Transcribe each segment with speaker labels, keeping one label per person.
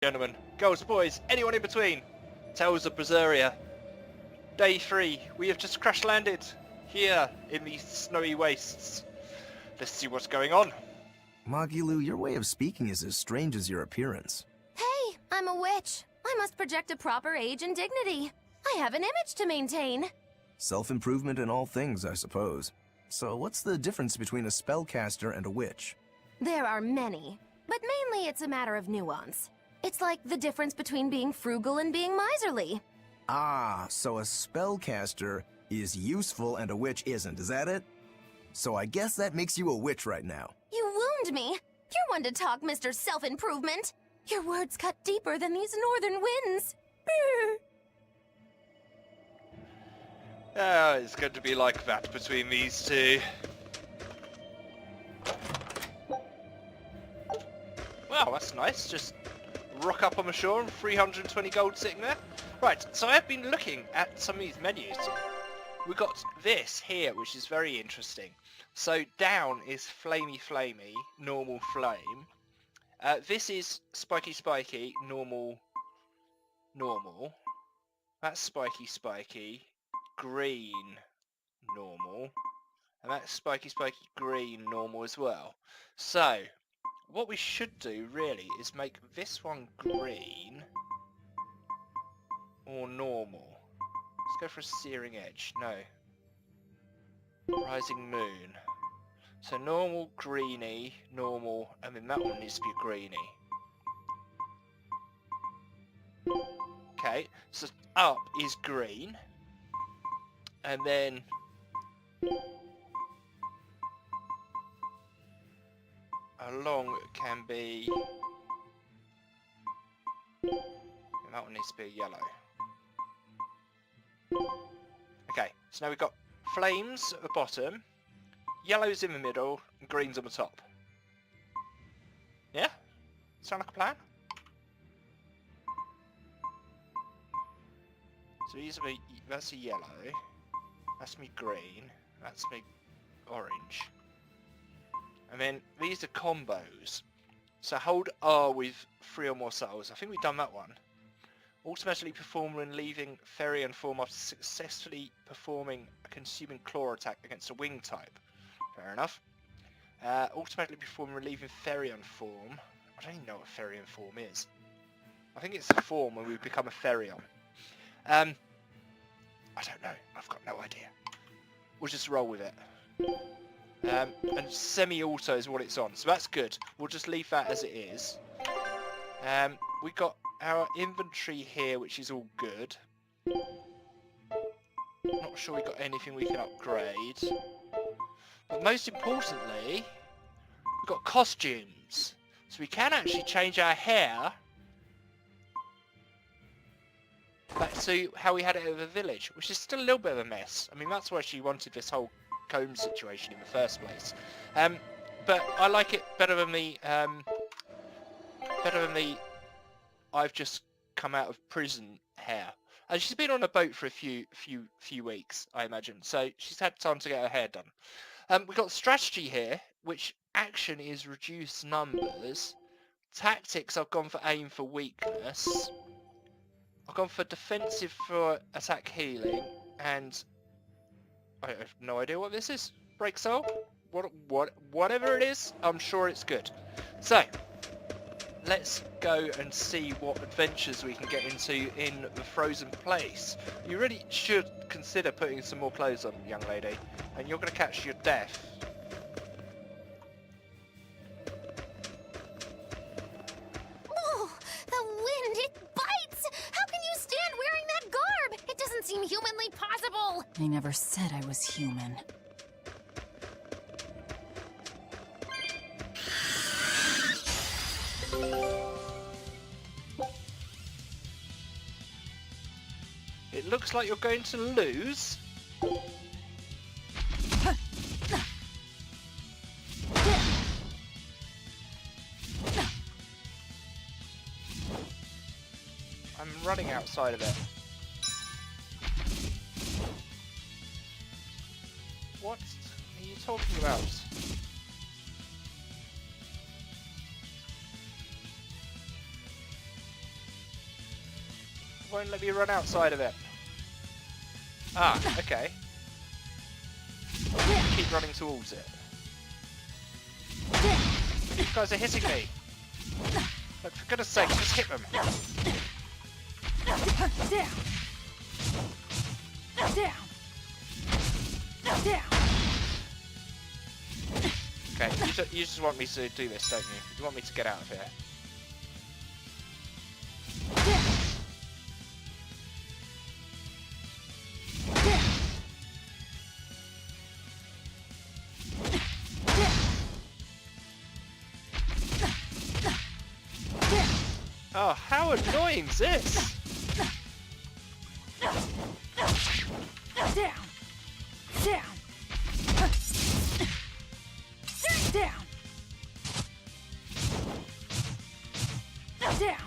Speaker 1: Gentlemen, girls, boys, anyone in between, Tales of Berseria. Day 3, we have just crash landed here in these snowy wastes. Let's see what's going on.
Speaker 2: Magilu, your way of speaking is as strange as your appearance.
Speaker 3: Hey, I'm a witch. I must project a proper age and dignity. I have an image to maintain.
Speaker 2: Self-improvement in all things, I suppose. So what's the difference between a spellcaster and a witch?
Speaker 3: There are many, but mainly it's a matter of nuance. It's like the difference between being frugal and being miserly.
Speaker 2: Ah, so a spellcaster is useful and a witch isn't, is that it? So I guess that makes you a witch right now.
Speaker 3: You wound me. You're one to talk, Mr. Self-Improvement. Your words cut deeper than these northern winds.
Speaker 1: It's going to be like that between these two. Wow, that's nice. Just rock up on the shore and 320 gold sitting there. Right, so I've been looking at some of these menus. We've got this here, which is very interesting. So down is flamey flamey, normal flame. This is spiky spiky, normal, normal. That's spiky spiky, green, normal. And that's spiky spiky, green, normal as well. So what we should do really is make this one green or normal. Let's go for a searing edge. No. Rising moon. So normal, greeny, normal, and then that one needs to be greeny. Okay, so up is green. And then along can be, and that one needs to be yellow. Okay, so now we've got flames at the bottom, yellow's in the middle, and green's on the top. Yeah? Sound like a plan? So these are me, that's a yellow, that's me green, that's me orange. And then these are combos. So hold R with 3 or more souls. I think we've done that one. Automatically perform when leaving Therian form after successfully performing a consuming claw attack against a wing type. Fair enough. Automatically perform when leaving Therian form. I don't even know what Therian form is. I think it's the form when we become a Therion. I don't know. I've got no idea. We'll just roll with it. And semi-auto is what it's on, so that's good. We'll just leave that as it is. We've got our inventory here, which is all good. Not sure we've got anything we can upgrade. But most importantly, we've got costumes. So we can actually change our hair back to how we had it at the village, which is still a little bit of a mess. I mean, that's why she wanted this whole comb situation in the first place. But I like it better than the I've just come out of prison hair. And she's been on a boat for a few weeks, I imagine. So she's had time to get her hair done. We've got strategy here, which action is reduced numbers. Tactics, I've gone for aim for weakness. I've gone for defensive for attack healing, and I have no idea what this is. Break soul? Whatever it is, I'm sure it's good. So, let's go and see what adventures we can get into in the frozen place. You really should consider putting some more clothes on, young lady, and you're going to catch your death.
Speaker 3: Oh, the wind, it bites! How can you stand wearing that garb? It doesn't seem humanly possible!
Speaker 4: I never said I was human.
Speaker 1: It looks like you're going to lose. I'm running outside of it. What are you talking about? won't let me run outside of it. Ah, okay. Keep running towards it. You guys are hitting me. Look, for goodness sake, just hit them.
Speaker 4: Down. Down. Down.
Speaker 1: Okay, you just want me to do this, don't you? You want me to get out of here. Oh, how annoying is this?
Speaker 4: Down. Down. Down. Down. Down. Down.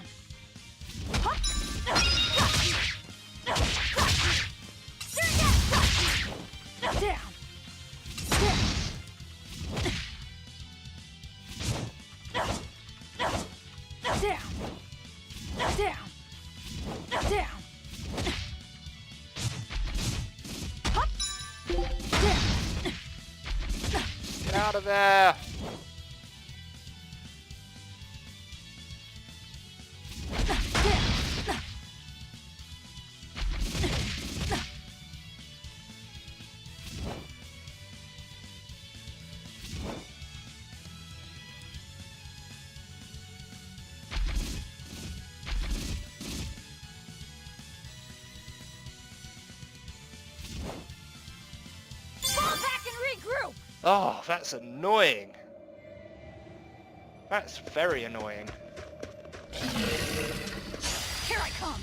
Speaker 4: Down. Down.
Speaker 1: Get out of there!
Speaker 4: Fall back and regroup.
Speaker 1: Oh, that's annoying. That's very annoying.
Speaker 4: Here I come.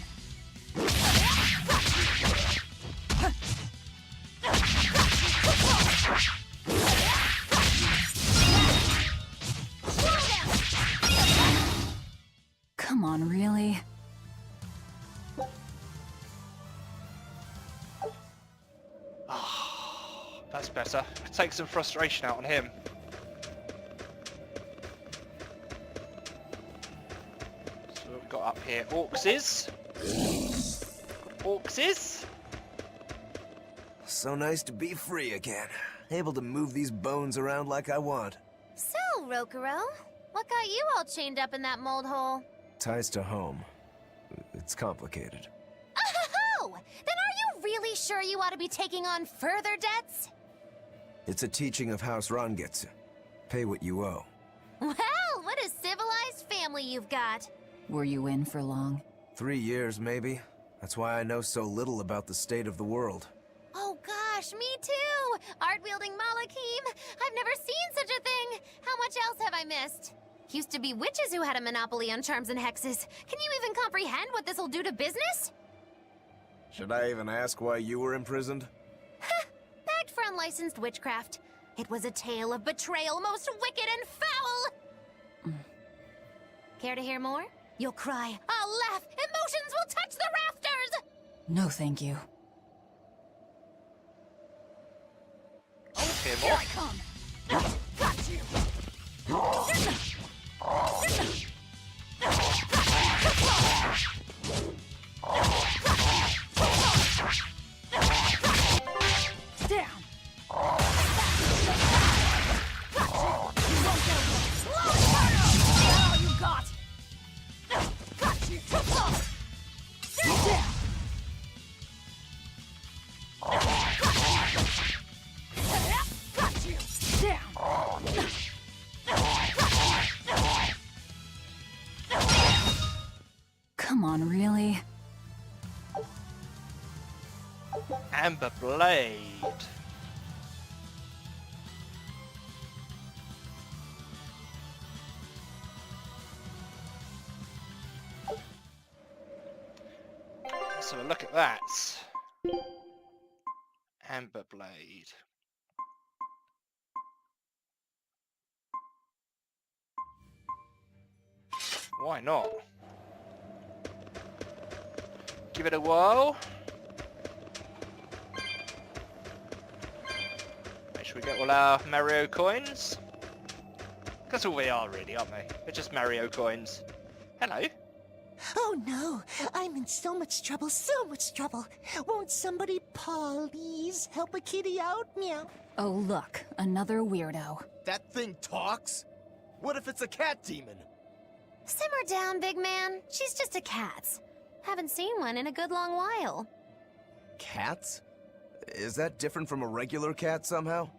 Speaker 4: Come on, really?
Speaker 1: That's better. Take some frustration out on him. So what we've got up here, Orcses. Orcses.
Speaker 2: So nice to be free again. Able to move these bones around like I want.
Speaker 3: So, Rokuro, what got you all chained up in that mold hole?
Speaker 2: Ties to home. It's complicated.
Speaker 3: Oh! Then are you really sure you ought to be taking on further debts?
Speaker 2: It's a teaching of House Rangetsu. Pay what you owe.
Speaker 3: Well, what a civilized family you've got.
Speaker 4: Were you in for long?
Speaker 2: 3 years, maybe. That's why I know so little about the state of the world.
Speaker 3: Oh gosh, me too! Art-wielding Malakim! I've never seen such a thing! How much else have I missed? Used to be witches who had a monopoly on charms and hexes. Can you even comprehend what this'll do to business?
Speaker 2: Should I even ask why you were imprisoned?
Speaker 3: Bagged for unlicensed witchcraft. It was a tale of betrayal most wicked and foul! Care to hear more? You'll cry, I'll laugh, emotions will touch the rafters!
Speaker 4: No, thank you.
Speaker 1: Okay,
Speaker 4: Here
Speaker 1: more.
Speaker 4: I come. Got you. Down. All you got. Got you. Down. Got you. Down. Come on, really?
Speaker 1: Amber Blade. Let's have a look at that. Amber Blade. Why not? Give it a whirl. Make sure we get all our Mario coins. That's all we are really, aren't we? We're just Mario coins. Hello.
Speaker 5: Oh no, I'm in so much trouble, so much trouble. Won't somebody please help a kitty out? Meow.
Speaker 4: Oh look, another weirdo.
Speaker 2: That thing talks? What if it's a cat demon?
Speaker 3: Simmer down, big man. She's just a cat. Haven't seen one in a good long while.
Speaker 2: Cats? Is that different from a regular cat somehow?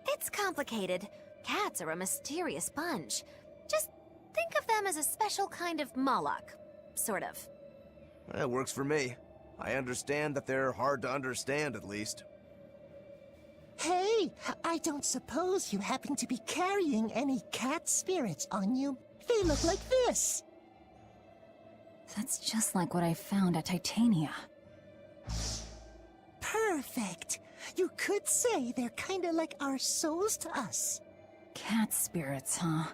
Speaker 3: It's complicated. Cats are a mysterious bunch. Just think of them as a special kind of Moloch. Sort of.
Speaker 2: That works for me. I understand that they're hard to understand, at least.
Speaker 5: Hey, I don't suppose you happen to be carrying any cat spirits on you? They look like this.
Speaker 4: That's just like what I found at Titania.
Speaker 5: Perfect. You could say they're kinda like our souls to us.
Speaker 4: Cat spirits, huh?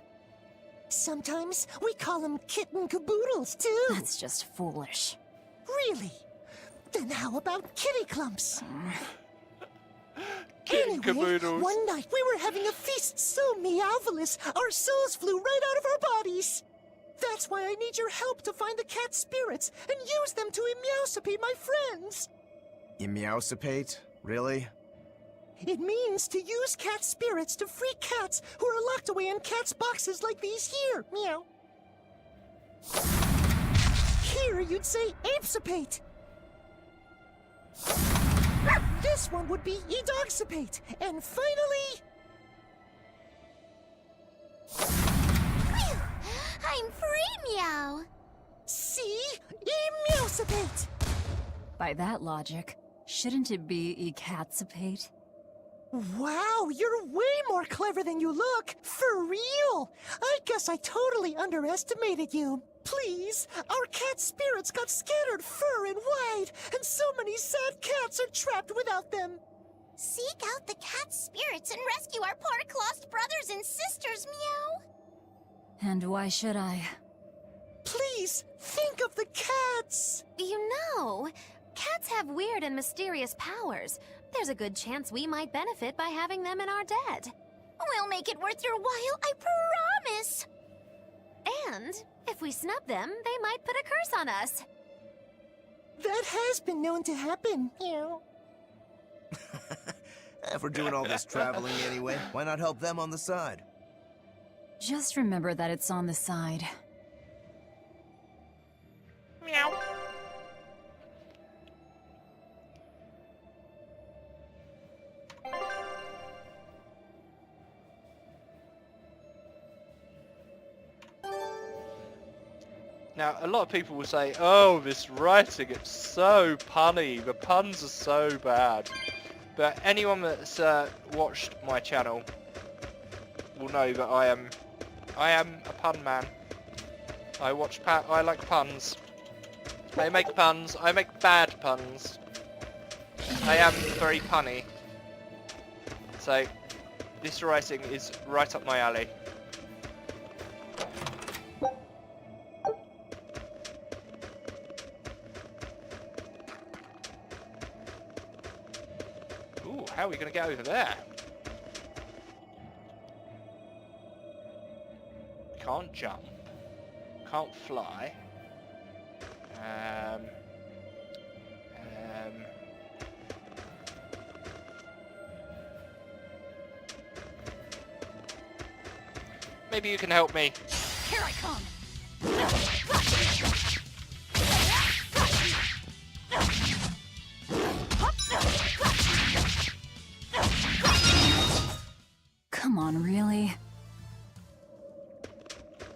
Speaker 5: Sometimes we call them kitten caboodles, too.
Speaker 4: That's just foolish.
Speaker 5: Really? Then how about kitty clumps?
Speaker 1: Kitten
Speaker 5: Anyway,
Speaker 1: caboodles.
Speaker 5: one night we were having a feast so meowvelous, our souls flew right out of our bodies. That's why I need your help to find the cat spirits and use them to emeowsipate my friends.
Speaker 2: Emeowsipate? Really?
Speaker 5: It means to use cat spirits to free cats who are locked away in cats' boxes like these here. Meow. Here you'd say apesipate. This one would be edogsipate. And finally...
Speaker 3: Phew! I'm free, meow!
Speaker 5: see? Emeowsipate.
Speaker 4: By that logic, shouldn't it be ecatsipate?
Speaker 5: Wow, you're way more clever than you look. For real. I guess I totally underestimated you. Please, our cat spirits got scattered far and wide, and so many sad cats are trapped without them.
Speaker 3: Seek out the cat spirits and rescue our poor lost brothers and sisters, meow!
Speaker 4: And why should I?
Speaker 5: Please, think of the cats.
Speaker 3: You know, cats have weird and mysterious powers. There's a good chance we might benefit by having them in our debt. We'll make it worth your while, I promise! And if we snub them, they might put a curse on us.
Speaker 5: That has been known to happen. Meow.
Speaker 2: If we're doing all this traveling anyway, why not help them on the side?
Speaker 4: Just remember that it's on the side.
Speaker 1: Meow. Now, a lot of people will say, oh, this writing, it's so punny, the puns are so bad. But anyone that's watched my channel will know that I am a pun man. I like puns. I make puns, I make bad puns. I am very punny. So, this writing is right up my alley. Ooh, how are we going to get over there? Can't jump. Can't fly. Maybe you can help me.
Speaker 4: Here I come! Come on, really?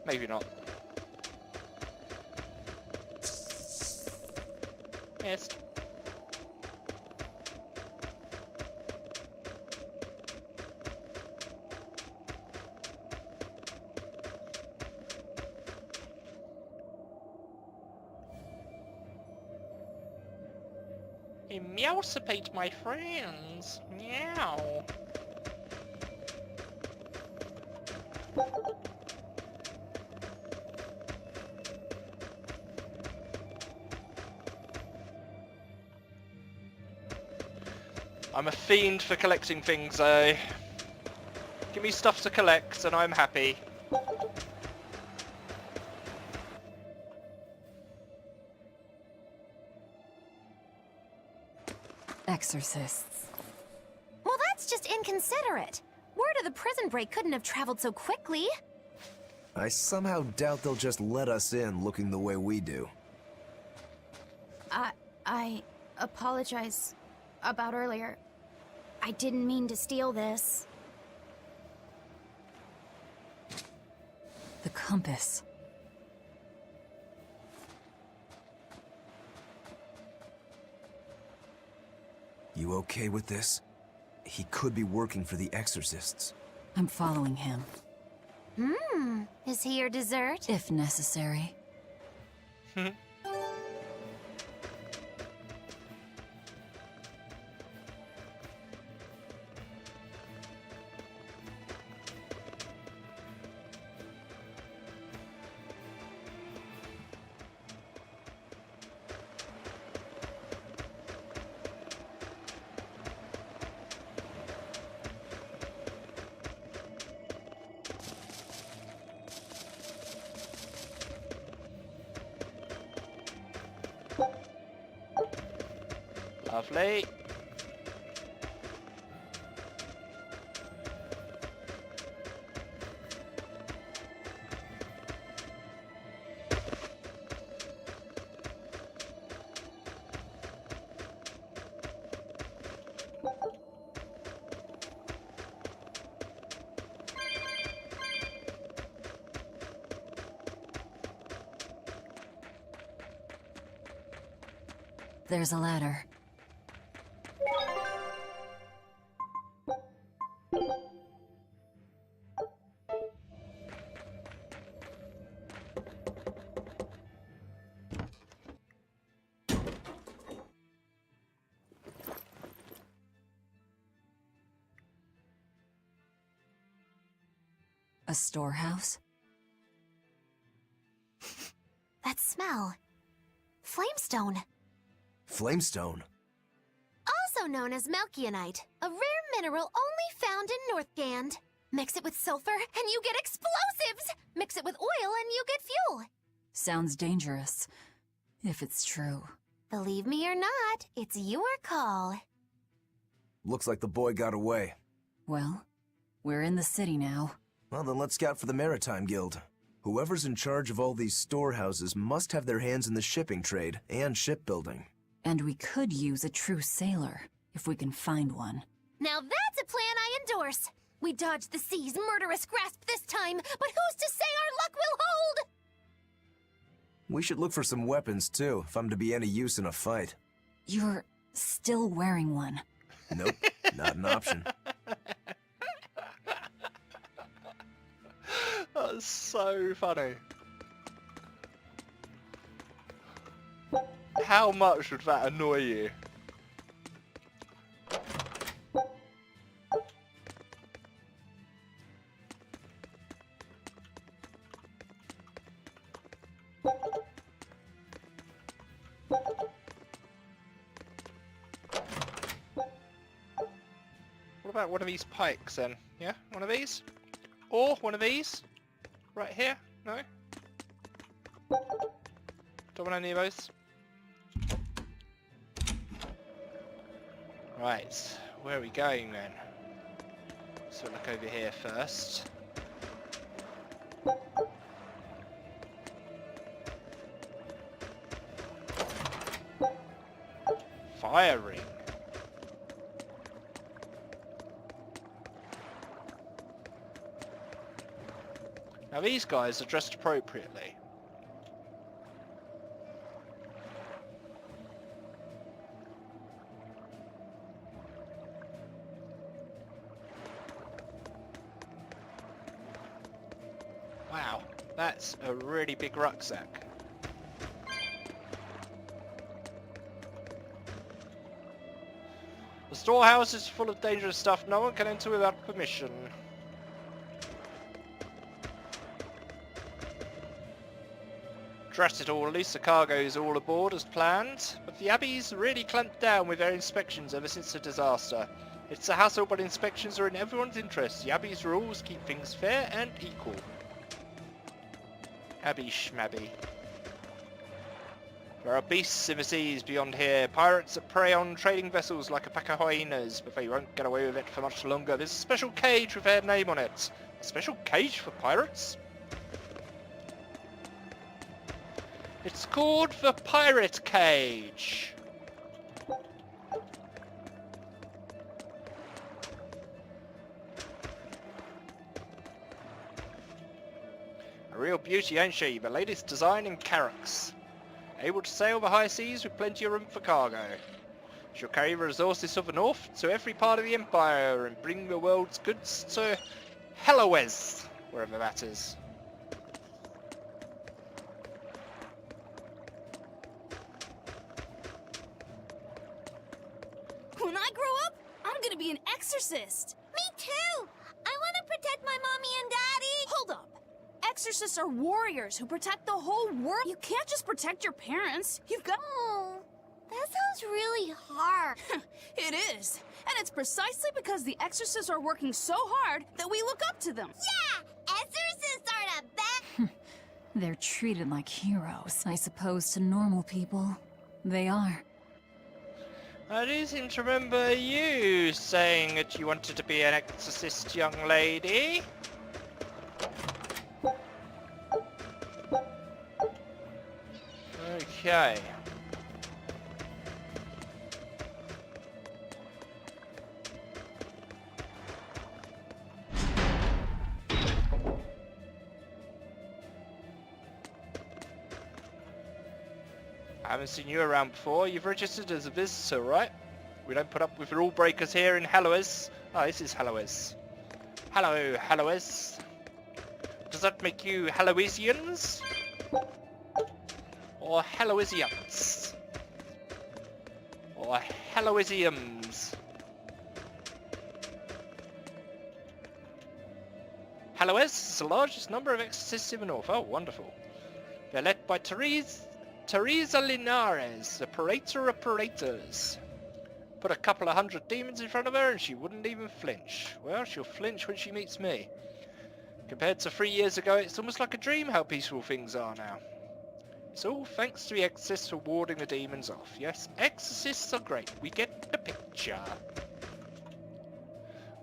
Speaker 1: Maybe not. Missed. Emeowsipate my friends. Meow. I'm a fiend for collecting things, give me stuff to collect and I'm happy.
Speaker 4: Exorcists.
Speaker 3: Well, that's just inconsiderate. Word of the prison break couldn't have traveled so quickly.
Speaker 2: I somehow doubt they'll just let us in looking the way we do.
Speaker 6: I apologize about earlier. I didn't mean to steal this.
Speaker 4: The compass.
Speaker 2: You okay with this? He could be working for the exorcists.
Speaker 4: I'm following him,
Speaker 3: Is he your dessert?
Speaker 4: if necessary.
Speaker 1: Lovely.
Speaker 4: There's a ladder. A storehouse?
Speaker 3: That smell. Flamestone.
Speaker 2: Flamestone?
Speaker 3: Also known as Melchionite, a rare mineral only found in Northgand. Mix it with sulfur and you get explosives! Mix it with oil and you get fuel!
Speaker 4: Sounds dangerous, if it's true.
Speaker 3: Believe me or not, it's your call.
Speaker 2: Looks like the boy got away.
Speaker 4: Well, we're in the city now.
Speaker 2: Well, then let's scout for the Maritime Guild. Whoever's in charge of all these storehouses must have their hands in the shipping trade and shipbuilding.
Speaker 4: And we could use a true sailor, if we can find one.
Speaker 3: Now that's a plan I endorse! We dodged the sea's murderous grasp this time, but who's to say our luck will hold?
Speaker 2: We should look for some weapons, too, if I'm to be any use in a fight.
Speaker 4: You're still wearing one.
Speaker 2: Nope, not an option.
Speaker 1: That's so funny. How much would that annoy you? What about one of these pikes then? Yeah, one of these? Or one of these? Right here? No? Don't want any of those? Right, where are we going then? So look over here first. Firing. Now these guys are dressed appropriately. Wow, that's a really big rucksack. The storehouse is full of dangerous stuff. No one can enter without permission. Drat it all, at least the cargo is all aboard as planned. But the Abbey's really clamped down with their inspections ever since the disaster. It's a hassle, but inspections are in everyone's interest. The Abbey's rules keep things fair and equal. Abbey schmabby. There are beasts in the seas beyond here, pirates that prey on trading vessels like a pack of hyenas, but they won't get away with it for much longer. There's a special cage with their name on it. A special cage for pirates? It's called the Pirate Cage. A real beauty, ain't she? The latest design in Carracks. Able to sail the high seas with plenty of room for cargo. She'll carry the resources of the north to every part of the empire and bring the world's goods to Hellowes, wherever that is.
Speaker 7: When I grow up, I'm gonna be an exorcist.
Speaker 3: Me too! I want to protect my mommy and daddy!
Speaker 7: Hold up. Exorcists are warriors who protect the whole world. You can't just protect your parents. You've got...
Speaker 3: Oh, that sounds really hard.
Speaker 7: It is. And it's precisely because the exorcists are working so hard that we look up to them.
Speaker 3: Yeah! Exorcists are the best!
Speaker 4: They're treated like heroes, I suppose, to normal people. They are.
Speaker 1: I do seem to remember you saying that you wanted to be an exorcist, young lady. Okay. I haven't seen you around before. You've registered as a visitor, right? We don't put up with rule breakers here in Hellowes. Oh, this is Hellowes. Hello, Hellowes. Does that make you Hallowesians? Or Hallowesians? Or Hallowesiums? Hellowes is the largest number of exorcists in the north. Oh, wonderful. They're led by Teresa Linares, the Parator of Parators. Put a couple of hundred demons in front of her and she wouldn't even flinch. Well, she'll flinch when she meets me. Compared to 3 years ago, it's almost like a dream how peaceful things are now. It's all thanks to the exorcists for warding the demons off. Yes, exorcists are great. We get the picture.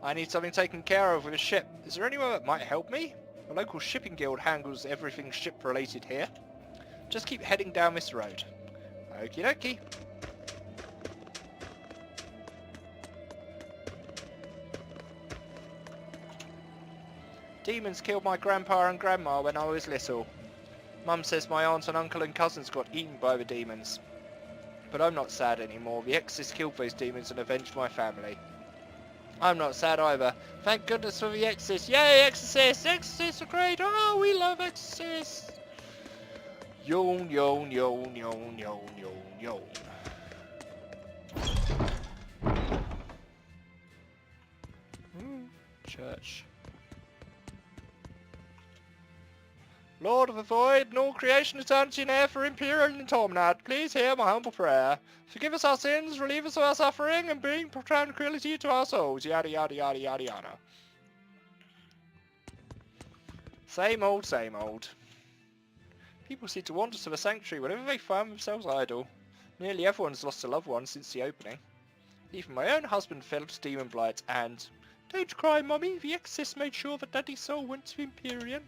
Speaker 1: I need something taken care of with a ship. Is there anyone that might help me? The local shipping guild handles everything ship related here. Just keep heading down this road. Okie dokie. Demons killed my grandpa and grandma when I was little. Mum says my aunt and uncle and cousins got eaten by the demons. But I'm not sad anymore. The exorcist killed those demons and avenged my family. I'm not sad either. Thank goodness for the exorcist. Yay, exorcists! Exorcists are great! Oh, we love exorcists! Yawn, yawn, yawn, yawn, yawn, yawn, yawn. Church. Lord of the Void, and all creation, eternity, and air for Imperial and Tormenad, please hear my humble prayer. Forgive us our sins, relieve us of our suffering, and bring tranquility to our souls. Yada yada yada yada yada. Same old, same old. People seem to wander to the sanctuary whenever they find themselves idle. Nearly everyone's lost a loved one since the opening. Even my own husband fell to demon blight, and... Don't cry, Mummy, the exorcist made sure that Daddy's soul went to Empyrean.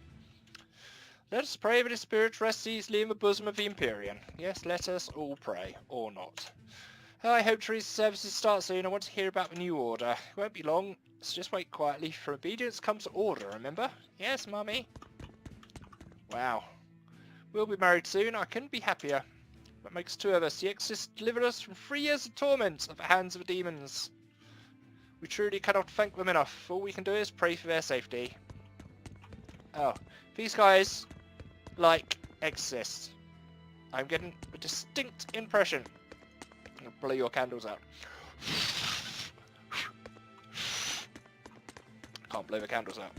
Speaker 1: Let us pray that his spirit rests easily in the bosom of the Empyrean. Yes, let us all pray. Or not. I hope Teresa's services start soon. I want to hear about the new order. It won't be long, so just wait quietly. From obedience comes order, remember? Yes, Mummy. Wow. We'll be married soon. I couldn't be happier. That makes two of us. The exorcist delivered us from 3 years of torment at the hands of the demons. We truly cannot thank them enough. All we can do is pray for their safety. Oh, these guys like exorcists. I'm getting a distinct impression. I'll blow your candles out. Can't blow the candles out.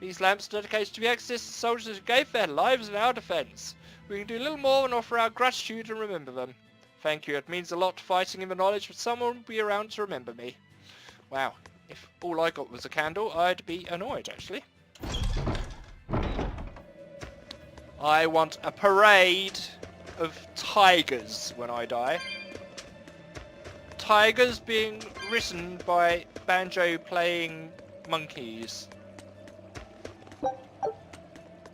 Speaker 1: These lamps are dedicated to the exorcists and soldiers who gave their lives in our defence. We can do little more than offer our gratitude and remember them. Thank you, it means a lot fighting in the knowledge that someone will be around to remember me. Wow, if all I got was a candle, I'd be annoyed, actually. I want a parade of tigers when I die. Tigers being ridden by banjo-playing monkeys.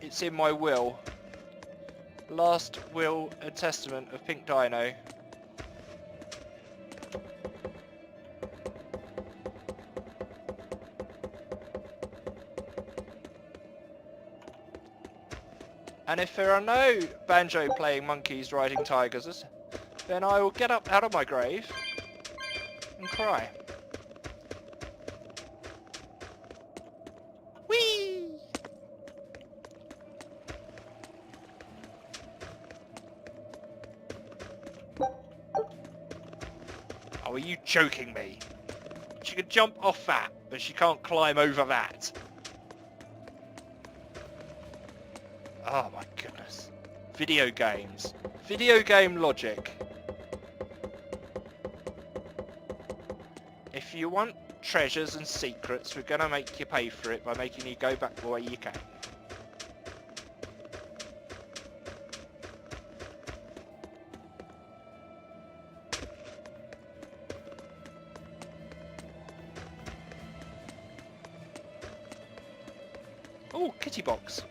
Speaker 1: It's in my will. Last will and testament of Pink Dino. And if there are no banjo-playing monkeys riding tigers, then I will get up out of my grave and cry. Whee! Oh, are you joking me? She can jump off that, but she can't climb over that. Oh my goodness. Video games. Video game logic. If you want treasures and secrets, we're gonna make you pay for it by making you go back the way you came. Oh, kitty box.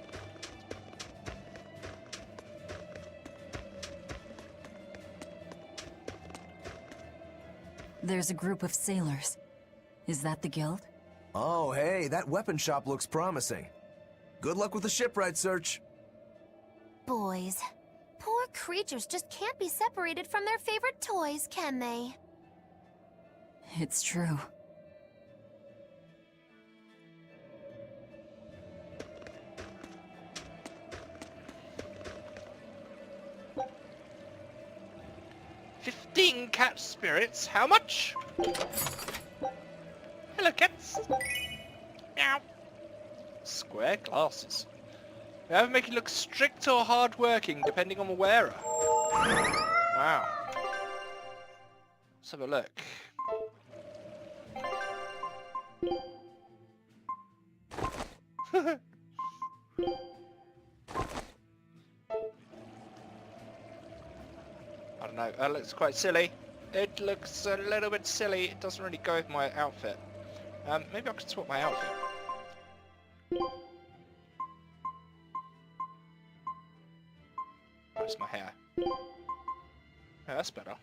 Speaker 4: There's a group of sailors. Is that the guild?
Speaker 2: Oh, hey, that weapon shop looks promising. Good luck with the shipwright search.
Speaker 3: Boys. Poor creatures just can't be separated from their favorite toys, can they?
Speaker 4: It's true.
Speaker 1: Cat spirits, how much? Hello, cats. Meow. Square glasses. They either make it look strict or hard-working, depending on the wearer. Wow. Let's have a look. I don't know, that looks quite silly. It looks a little bit silly. It doesn't really go with my outfit. Maybe I could swap my outfit. Where's my hair? Yeah, that's better.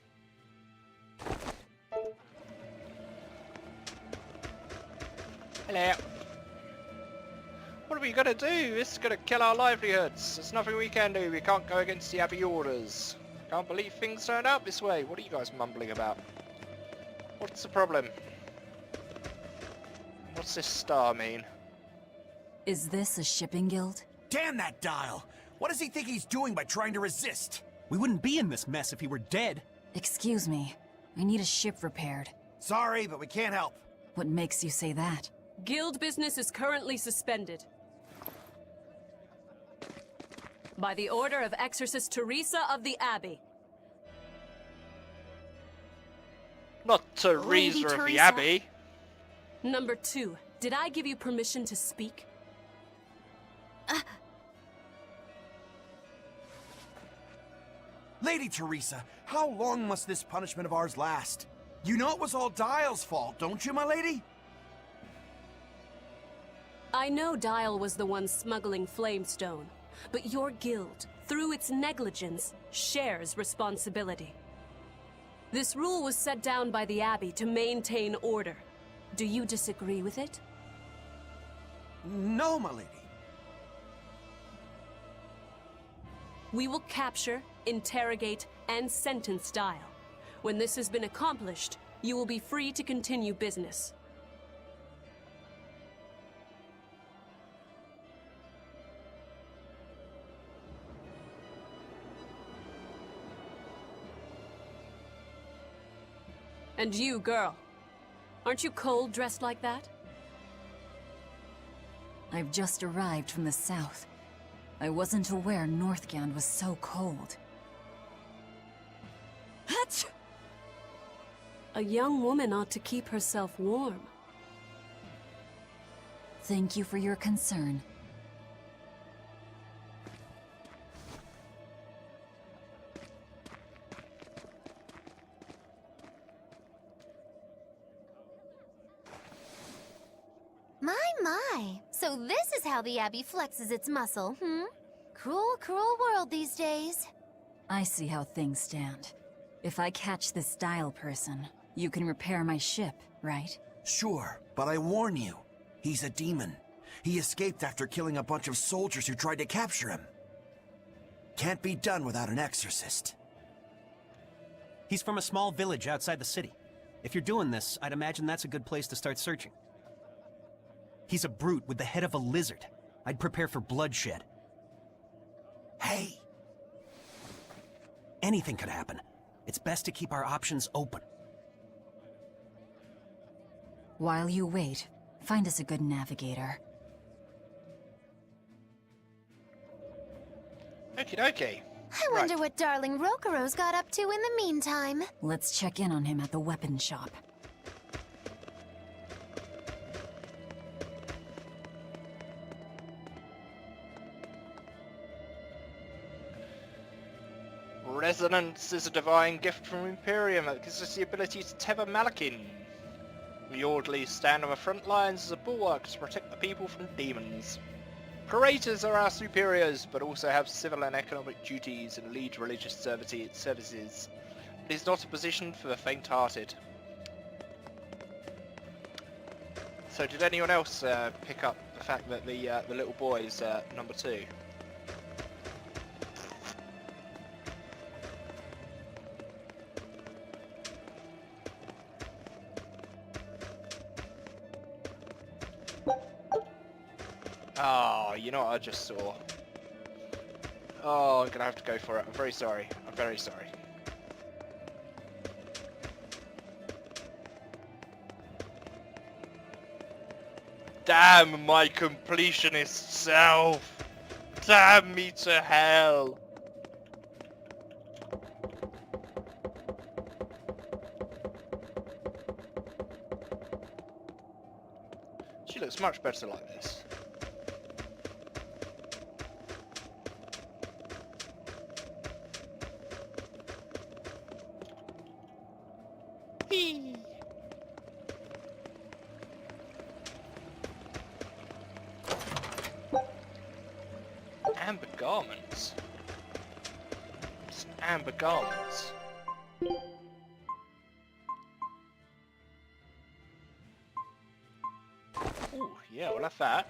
Speaker 1: Hello. What are we gonna do? This is gonna kill our livelihoods. There's nothing we can do. We can't go against the Abbey orders. Can't believe things turned out this way. What are you guys mumbling about? What's the problem? What's this star mean?
Speaker 4: Is this a shipping guild?
Speaker 8: Damn that dial! What does he think he's doing by trying to resist? We wouldn't be in this mess if he were dead.
Speaker 4: Excuse me. I need a ship repaired.
Speaker 8: Sorry, but we can't help.
Speaker 4: What makes you say that?
Speaker 9: Guild business is currently suspended. By the order of Exorcist Teresa of the Abbey.
Speaker 1: Not Teresa of the Abbey.
Speaker 9: Number 2, did I give you permission to speak?
Speaker 8: Lady Teresa, how long must this punishment of ours last? You know it was all Dial's fault, don't you, my lady?
Speaker 9: I know Dial was the one smuggling Flamestone, but your guild, through its negligence, shares responsibility. This rule was set down by the Abbey to maintain order. Do you disagree with it?
Speaker 8: No, my lady.
Speaker 9: We will capture, interrogate, and sentence Dial. When this has been accomplished, you will be free to continue business. And you, girl, aren't you cold dressed like that?
Speaker 4: I've just arrived from the south. I wasn't aware Northgand was so cold.
Speaker 9: A young woman ought to keep herself warm.
Speaker 4: Thank you for your concern.
Speaker 3: my. So this is how the Abbey flexes its muscle, hmm? Cruel, cruel world these days.
Speaker 4: I see how things stand. If I catch this Dial person, you can repair my ship, right?
Speaker 8: Sure, but I warn you, he's a demon. He escaped after killing a bunch of soldiers who tried to capture him. Can't be done without an exorcist.
Speaker 10: He's from a small village outside the city. If you're doing this, I'd imagine that's a good place to start searching. He's a brute with the head of a lizard. I'd prepare for bloodshed.
Speaker 8: Hey!
Speaker 10: Anything could happen. It's best to keep our options open.
Speaker 4: While you wait, find us a good navigator.
Speaker 1: Okie dokie.
Speaker 3: I wonder what darling Rokuro's got up to in the meantime.
Speaker 4: Let's check in on him at the weapon shop.
Speaker 1: Resonance is a divine gift from Imperium that gives us the ability to tether Malakin. We orderlies stand on the front lines as a bulwark to protect the people from demons. Curators are our superiors, but also have civil and economic duties and lead religious services. It is not a position for the faint-hearted. So did anyone else pick up the fact that the little boy is number 2? Oh, you know what I just saw? Oh, I'm gonna have to go for it. I'm very sorry. I'm very sorry. Damn my completionist self! Damn me to hell! She looks much better like this. Amber garments. Just amber garments. Ooh, yeah, we'll have that.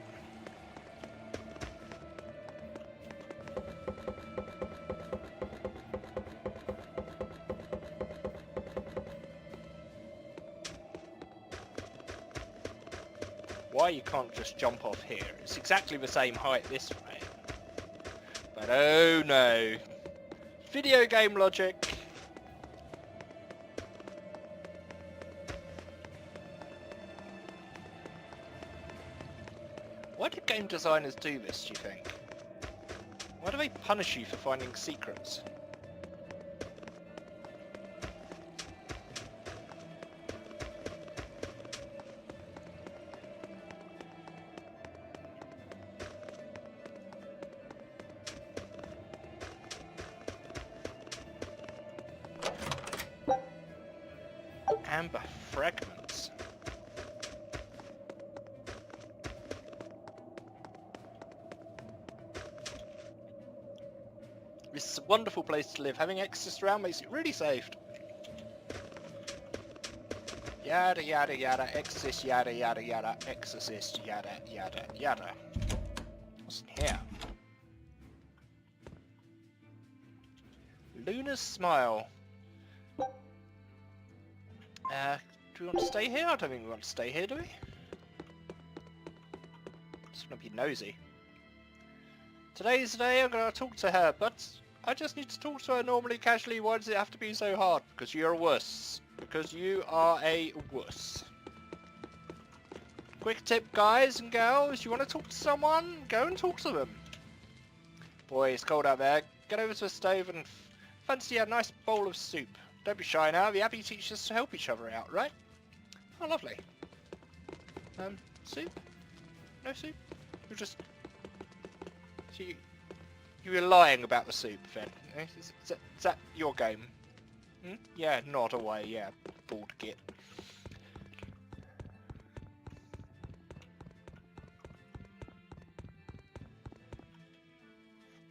Speaker 1: Why you can't just jump off here? It's exactly the same height this way. But oh no. Video game logic. Why do game designers do this, do you think? Why do they punish you for finding secrets? Amber fragments. This is a wonderful place to live. Having exorcists around makes it really safe. Yada yada yada, exorcist yada yada yada, exorcist yada yada yada. What's in here? Luna's smile. Do we want to stay here? I don't think we want to stay here, do we? Just want to be nosy. Today's the day I'm going to talk to her, but I just need to talk to her normally, casually. Why does it have to be so hard? Because you're a wuss. Because you are a wuss. Quick tip, guys and girls. You want to talk to someone? Go and talk to them. Boy, it's cold out there. Get over to the stove and fancy a nice bowl of soup. Don't be shy now. The Abbey teaches us to help each other out, right? Oh, lovely. Soup? No soup? You're just... So you were lying about the soup, then? Is that your game? Hmm? Yeah, nod away, yeah. Bald git.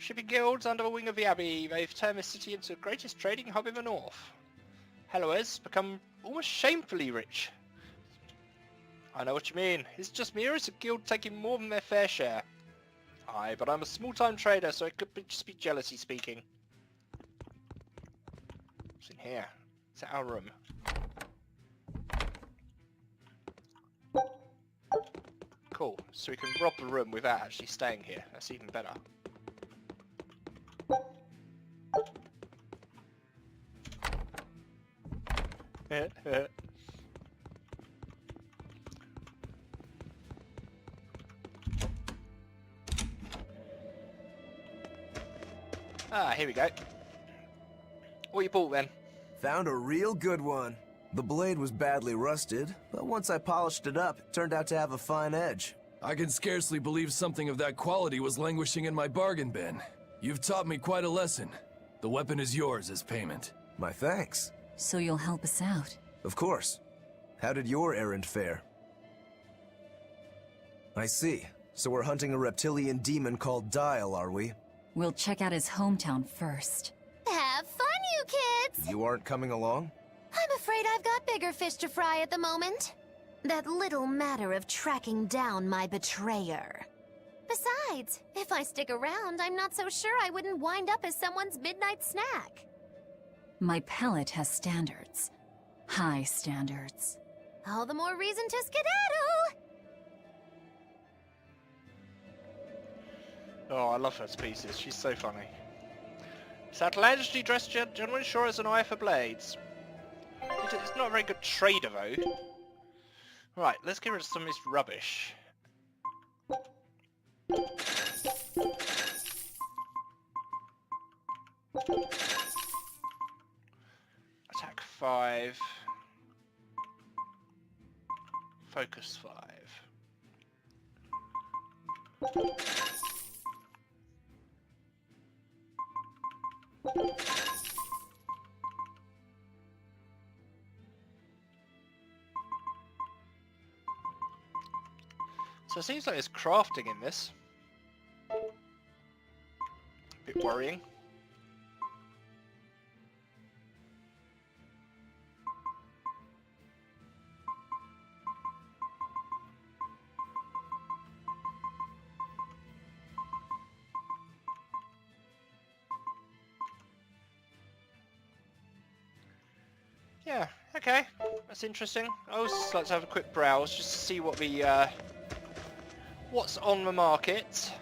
Speaker 1: Shipping guilds under the wing of the Abbey. They've turned the city into the greatest trading hub in the north. Hellowers become almost shamefully rich. I know what you mean. It's just me, or is a guild taking more than their fair share? Aye, but I'm a small-time trader, so it could just be jealousy speaking. What's in here? It's our room. Cool, so we can rob the room without actually staying here. That's even better. Ah, here we go. What you bought then?
Speaker 2: Found a real good one. The blade was badly rusted, but once I polished it up, it turned out to have a fine edge.
Speaker 11: I can scarcely believe something of that quality was languishing in my bargain bin. You've taught me quite a lesson. The weapon is yours as payment.
Speaker 2: My thanks.
Speaker 4: So you'll help us out?
Speaker 2: Of course. How did your errand fare? I see. So we're hunting a reptilian demon called Dial, are we?
Speaker 4: We'll check out his hometown first.
Speaker 3: Have fun, you kids!
Speaker 2: You aren't coming along?
Speaker 3: I'm afraid I've got bigger fish to fry at the moment. That little matter of tracking down my betrayer. Besides, if I stick around, I'm not so sure I wouldn't wind up as someone's midnight snack.
Speaker 4: My pellet has standards. High standards.
Speaker 3: All the more reason to skedaddle!
Speaker 1: Oh, I love her species. She's so funny. This outlandishly dressed gentleman sure has an eye for blades. It's not a very good trader, though. Right, let's get rid of some of this rubbish. Attack 5. Focus 5. So it seems like there's crafting in this. A bit worrying. Yeah, okay, that's interesting. I always just like to have a quick browse just to see what the what's on the market.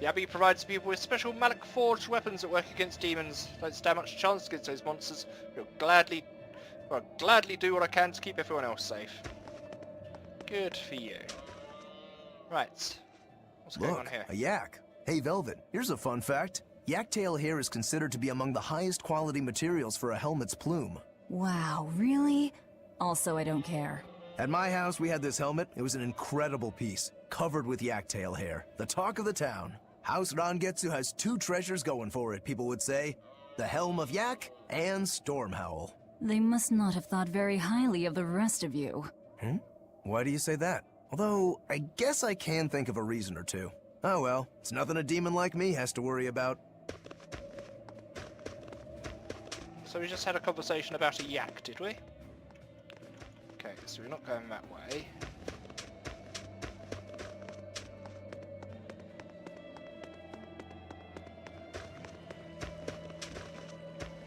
Speaker 1: The Abbey provides people with special Malik forged weapons that work against demons. Don't stand much chance against those monsters. I'll gladly do what I can to keep everyone else safe. Good for you. Right, what's going on here?
Speaker 2: A yak. Hey Velvet, here's a fun fact. Yak-tail hair is considered to be among the highest quality materials for a helmet's plume.
Speaker 4: Wow, really? Also, I don't care.
Speaker 2: At my house, we had this helmet. It was an incredible piece, covered with yak-tail hair. The talk of the town. House Rangetsu has 2 treasures going for it, people would say. The Helm of Yak and Stormhowl.
Speaker 4: They must not have thought very highly of the rest of you.
Speaker 2: Why do you say that? Although, I guess I can think of a reason or two. Oh well, it's nothing a demon like me has to worry about.
Speaker 1: So we just had a conversation about a yak, did we? Okay, so we're not going that way.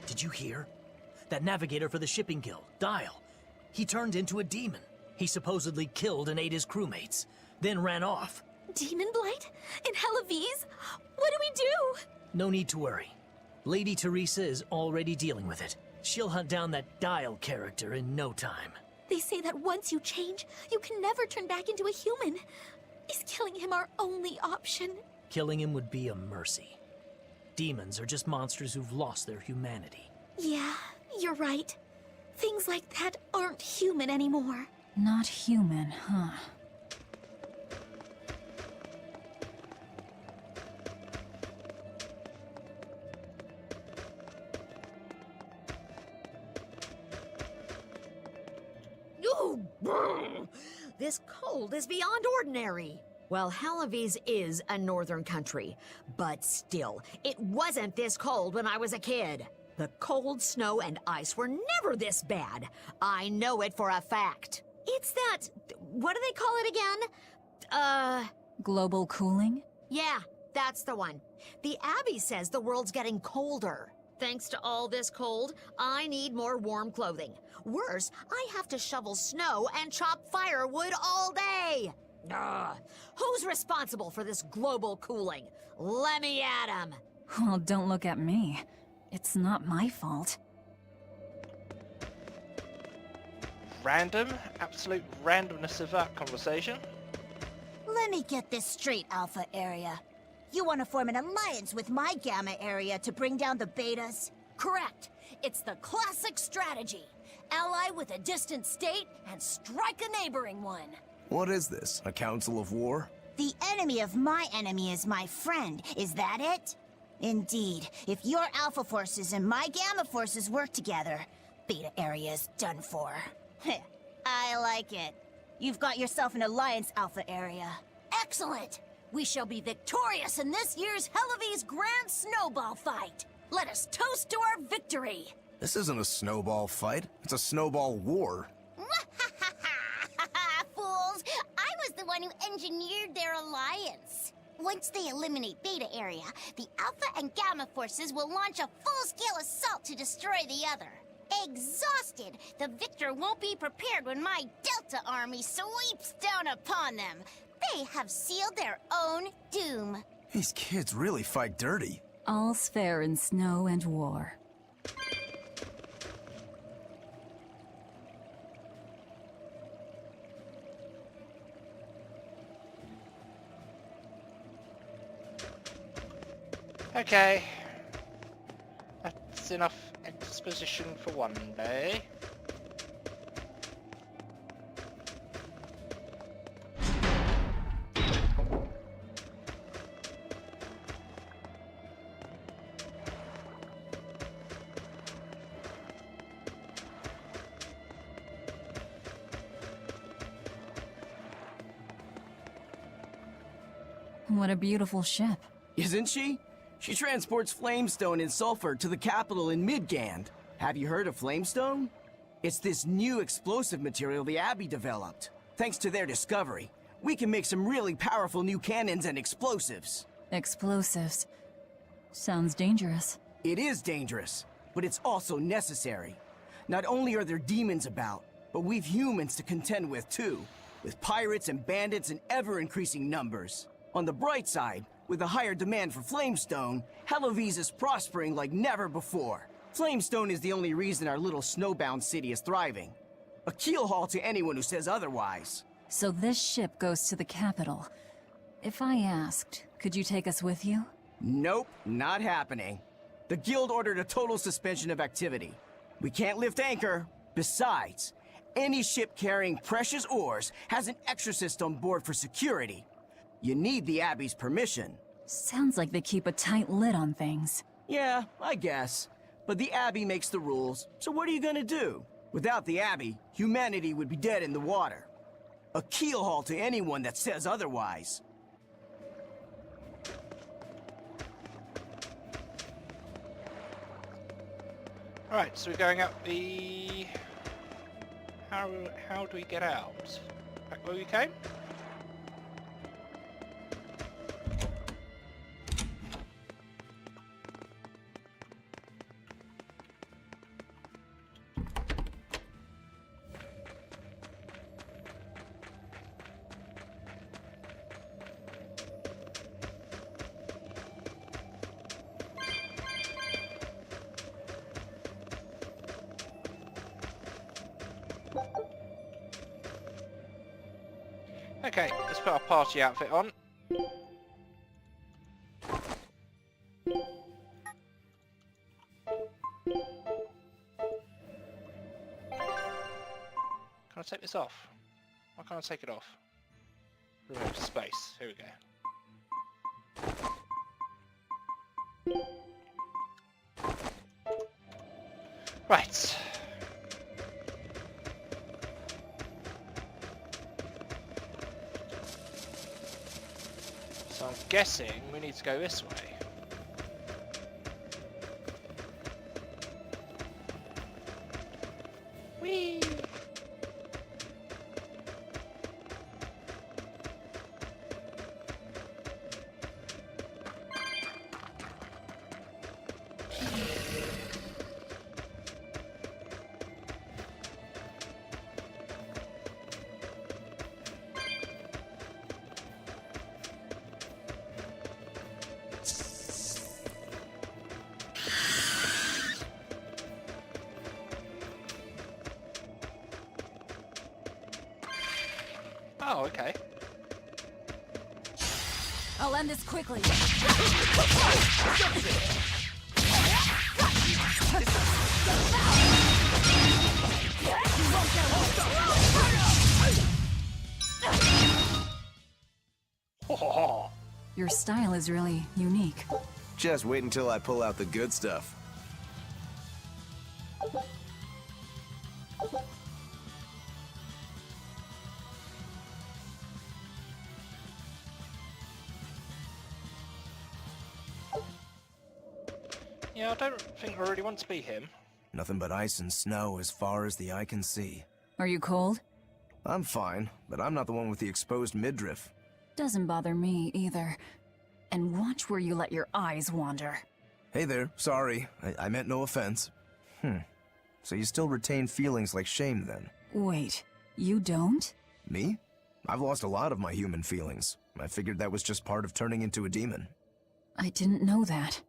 Speaker 12: Did you hear? That navigator for the shipping guild, Dial. He turned into a demon. He supposedly killed and ate his crewmates, then ran off.
Speaker 3: Demon Blight? In Hellawes? What do we do?
Speaker 12: No need to worry. Lady Teresa is already dealing with it. She'll hunt down that Dial character in no time.
Speaker 3: They say that once you change, you can never turn back into a human. Is killing him our only option?
Speaker 12: Killing him would be a mercy. Demons are just monsters who've lost their humanity.
Speaker 3: Yeah, you're right. Things like that aren't human anymore.
Speaker 4: Not human, huh?
Speaker 13: This cold is beyond ordinary. Well, Halavis is a northern country, but still, it wasn't this cold when I was a kid. The cold, snow, and ice were never this bad. I know it for a fact. It's that... what do they call it again?
Speaker 4: Global cooling?
Speaker 13: Yeah, that's the one. The Abbey says the world's getting colder. Thanks to all this cold, I need more warm clothing. Worse, I have to shovel snow and chop firewood all day. Ugh. Who's responsible for this global cooling? Let me at 'em.
Speaker 4: Well, don't look at me. It's not my fault.
Speaker 1: Random? Absolute randomness of that conversation.
Speaker 14: Let me get this straight, Alpha Area. You want to form an alliance with my Gamma Area to bring down the Betas?
Speaker 7: Correct. It's the classic strategy. Ally with a distant state and strike a neighboring one.
Speaker 2: What is this? A council of war?
Speaker 14: The enemy of my enemy is my friend. Is that it? Indeed. If your Alpha forces and my Gamma forces work together, Beta Area is done for. I like it. You've got yourself an alliance, Alpha Area.
Speaker 7: Excellent! We shall be victorious in this year's Halavis Grand Snowball Fight. Let us toast to our victory.
Speaker 2: This isn't a snowball fight. It's a snowball war.
Speaker 14: Fools! I was the one who engineered their alliance. Once they eliminate Beta Area, the Alpha and Gamma forces will launch a full-scale assault to destroy the other. Exhausted, the victor won't be prepared when my Delta army sweeps down upon them. They have sealed their own doom.
Speaker 2: These kids really fight dirty.
Speaker 4: All's fair in snow and war.
Speaker 1: Okay. That's enough exposition for one day.
Speaker 4: What a beautiful ship.
Speaker 15: Isn't she? She transports flamestone and sulfur to the capital in Midgand. Have you heard of flamestone? It's this new explosive material the Abbey developed. Thanks to their discovery, we can make some really powerful new cannons and explosives.
Speaker 4: Explosives. Sounds dangerous.
Speaker 15: It is dangerous, but it's also necessary. Not only are there demons about, but we've humans to contend with too, with pirates and bandits in ever-increasing numbers. On the bright side, with a higher demand for flamestone, Halavis is prospering like never before. Flamestone is the only reason our little snowbound city is thriving. A keelhaul to anyone who says otherwise.
Speaker 4: So this ship goes to the capital. If I asked, could you take us with you?
Speaker 15: Nope, not happening. The guild ordered a total suspension of activity. We can't lift anchor. Besides, any ship carrying precious ores has an exorcist on board for security. You need the Abbey's permission.
Speaker 4: Sounds like they keep a tight lid on things.
Speaker 15: Yeah, I guess. But the Abbey makes the rules, so what are you gonna do? Without the Abbey, humanity would be dead in the water. A keelhaul to anyone that says otherwise.
Speaker 1: Alright, so we're going up the... How do we get out? Back where we came? Okay, let's put our party outfit on. Can I take this off? Why can't I take it off? Remove space. Here we go. Right. guessing we need to go this way. Whee! Oh, okay.
Speaker 4: I'll end this quickly. Your style is really unique.
Speaker 2: Just wait until I pull out the good stuff.
Speaker 1: Yeah, I don't think I really want to be him.
Speaker 2: Nothing but ice and snow as far as the eye can see.
Speaker 4: Are you cold?
Speaker 2: I'm fine, but I'm not the one with the exposed midriff.
Speaker 4: Doesn't bother me either. And watch where you let your eyes wander.
Speaker 2: Hey there, sorry. I meant no offense. So you still retain feelings like shame then?
Speaker 4: Wait, you don't?
Speaker 2: Me? I've lost a lot of my human feelings. I figured that was just part of turning into a demon.
Speaker 4: I didn't know that.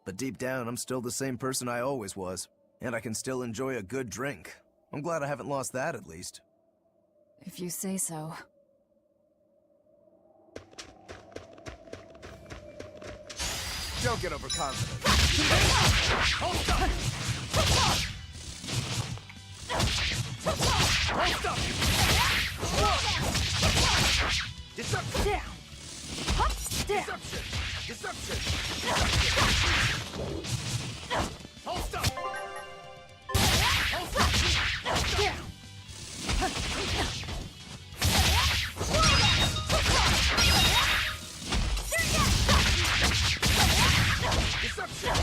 Speaker 2: But deep down, I'm still the same person I always was. And I can still enjoy a good drink. I'm glad I haven't lost that, at least.
Speaker 4: If you say so.
Speaker 2: Don't get overconfident.
Speaker 5: Hold up! Deception! Down! Up! Down! Deception! Hold up! Hold up! Down! Deception!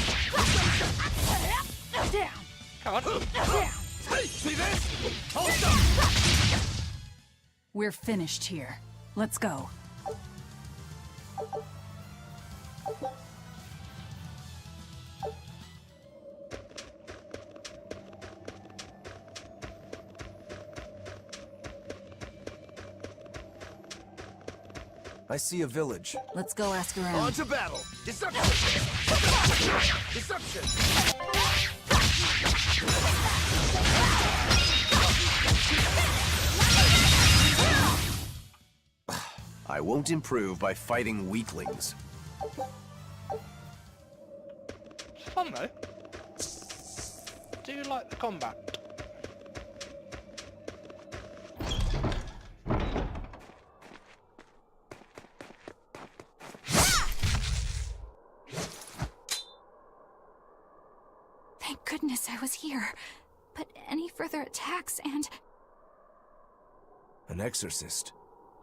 Speaker 5: Down!
Speaker 1: Come on.
Speaker 5: Down! See this? Hold up!
Speaker 4: We're finished here. Let's go.
Speaker 2: I see a village.
Speaker 4: Let's go ask around.
Speaker 5: On to battle! Deception! Deception!
Speaker 2: I won't improve by fighting weaklings.
Speaker 1: It's fun though. Do you like the combat?
Speaker 6: Thank goodness I was here. But any further attacks and...
Speaker 2: An exorcist.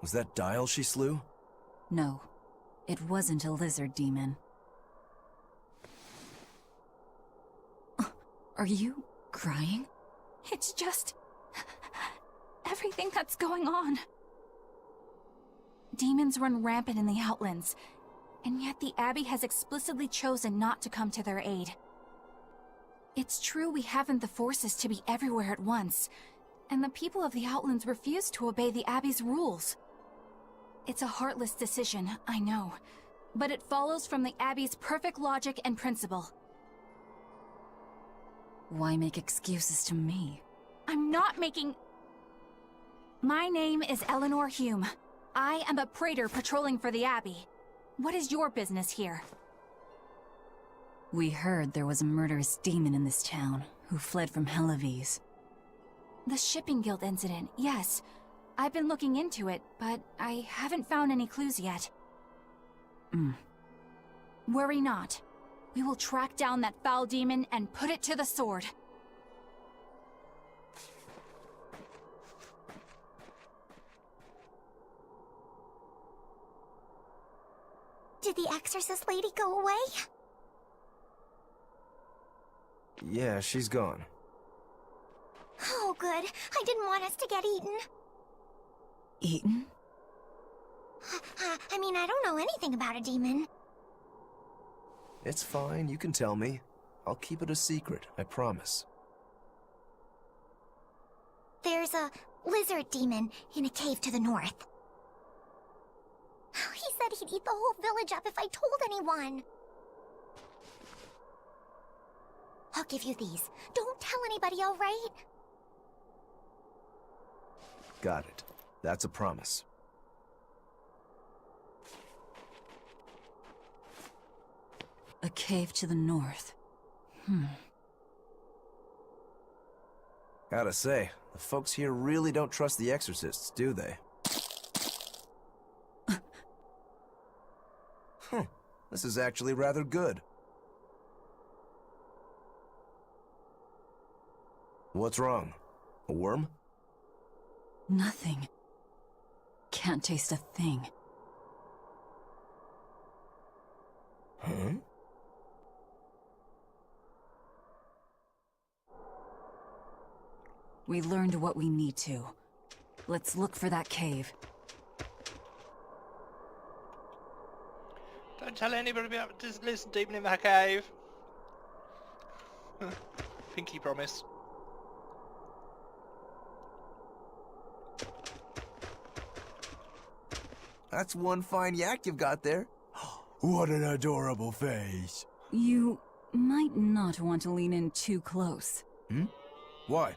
Speaker 2: Was that Dial she slew?
Speaker 4: No, it wasn't a lizard demon. Are you crying?
Speaker 6: It's just... everything that's going on. Demons run rampant in the Outlands, and yet the Abbey has explicitly chosen not to come to their aid. It's true we haven't the forces to be everywhere at once, and the people of the Outlands refuse to obey the Abbey's rules. It's a heartless decision, I know, but it follows from the Abbey's perfect logic and principle.
Speaker 4: Why make excuses to me?
Speaker 6: I'm not making... My name is Eleanor Hume. I am a praetor patrolling for the Abbey. What is your business here?
Speaker 4: We heard there was a murderous demon in this town who fled from Helavis.
Speaker 6: The Shipping Guild incident, yes. I've been looking into it, but I haven't found any clues yet. Worry not. We will track down that foul demon and put it to the sword.
Speaker 3: Did the exorcist lady go away?
Speaker 2: Yeah, she's gone.
Speaker 3: Oh, good. I didn't want us to get eaten.
Speaker 4: Eaten?
Speaker 3: I mean, I don't know anything about a demon.
Speaker 2: It's fine, you can tell me. I'll keep it a secret, I promise.
Speaker 3: There's a lizard demon in a cave to the north. He said he'd eat the whole village up if I told anyone. I'll give you these. Don't tell anybody, all right?
Speaker 2: Got it. That's a promise.
Speaker 4: A cave to the north.
Speaker 2: Gotta say, the folks here really don't trust the exorcists, do they? This is actually rather good. What's wrong? A worm?
Speaker 4: Nothing. Can't taste a thing.
Speaker 2: Huh?
Speaker 4: We learned what we need to. Let's look for that cave.
Speaker 1: Don't tell anybody about this lizard demon in that cave. Pinky promise.
Speaker 2: That's one fine yak you've got there. What an adorable face.
Speaker 4: You might not want to lean in too close.
Speaker 2: Why?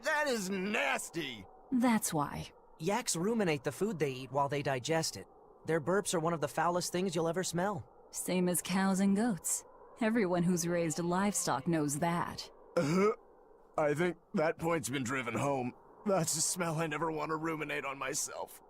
Speaker 15: That is nasty!
Speaker 4: That's why.
Speaker 12: Yaks ruminate the food they eat while they digest it. Their burps are one of the foulest things you'll ever smell.
Speaker 4: Same as cows and goats. Everyone who's raised livestock knows that.
Speaker 2: I think that point's been driven home. That's a smell I never want to ruminate on myself.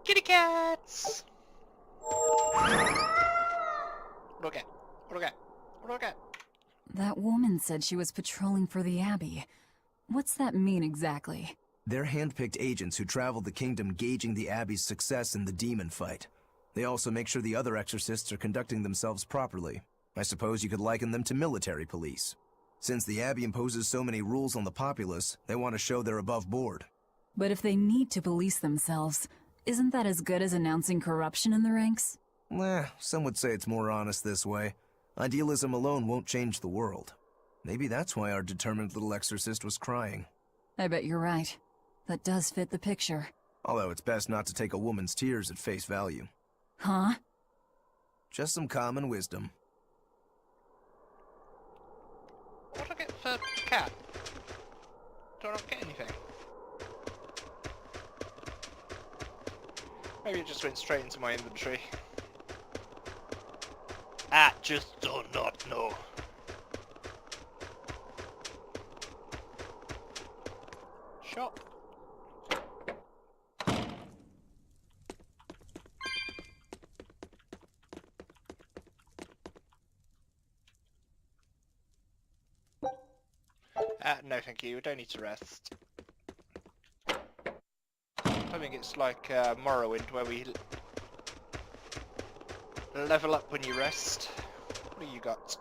Speaker 1: Kitty cats! Look at.
Speaker 4: That woman said she was patrolling for the Abbey. What's that mean exactly?
Speaker 2: They're handpicked agents who travel the kingdom gauging the Abbey's success in the demon fight. They also make sure the other exorcists are conducting themselves properly. I suppose you could liken them to military police. Since the Abbey imposes so many rules on the populace, they want to show they're above board.
Speaker 4: But if they need to police themselves, isn't that as good as announcing corruption in the ranks?
Speaker 2: Some would say it's more honest this way. Idealism alone won't change the world. Maybe that's why our determined little exorcist was crying.
Speaker 4: I bet you're right. That does fit the picture.
Speaker 2: Although it's best not to take a woman's tears at face value.
Speaker 4: Huh?
Speaker 2: Just some common wisdom.
Speaker 1: What do I get for cat? Do I not get anything? Maybe it just went straight into my inventory. I just do not know. Shop. No thank you, we don't need to rest. I think it's like Morrowind where we level up when you rest. What do you got?